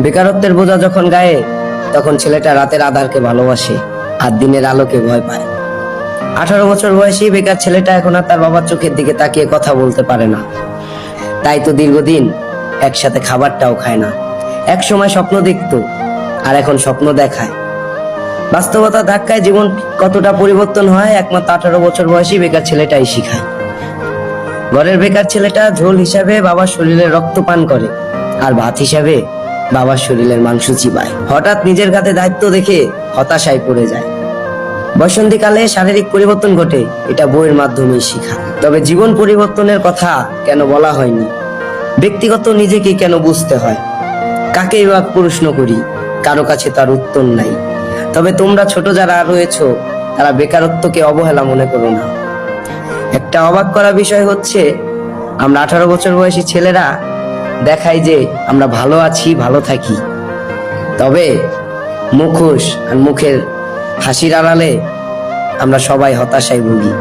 বেকারত্বের বোঝা যখন গায়ে, তখন ছেলেটা রাতের আধারকে ভালোবাসে আর দিনের আলোকে ভয় পায়। 18 বছর বয়সী বেকার ছেলেটা এখন আর তার বাবার চোখের দিকে তাকিয়ে কথা বলতে পারে না। তাই তো দীর্ঘদিন একসাথে খাবারটাও খায় না। এক সময় স্বপ্ন দেখতো, আর এখন স্বপ্ন দেখায়। বাস্তবতা ধাক্কায় জীবন কতটা পরিবর্তন হয় একমাত্র 18 বছর বয়সী বেকার ছেলেটাই শিখায়। ঘরের বেকার ছেলেটা ঝোল হিসাবে বাবার শরীরে রক্ত পান করে, আর ভাত হিসাবে বাবার শরীরের মাংস চিবায়। হঠাৎ নিজের কাঁধে দায়িত্ব দেখে হতাশায় পড়ে যায়। বসন্তীকালে শারীরিক পরিবর্তন ঘটে, এটা বইয়ের মাধ্যমেই শেখা। তবে জীবন পরিবর্তনের কথা কেন বলা হয়নি? ব্যক্তিগত নিজেকে কেন বুঝতে হয়? কাকেই বা প্রশ্ন করি, কারো কাছে তার উত্তর নাই। তবে তোমরা ছোট যারা রয়েছো, তারা বেকারত্বকে অবহেলা মনে করো না। একটা অবাক করা বিষয় হচ্ছে, আমরা 18 বছর বয়সী ছেলেরা দেখাই যে আমরা ভালো আছি, ভালো থাকি, তবে মুখোশ আর মুখের হাসির আড়ালে আমরা সবাই হতাশায় ভুগি।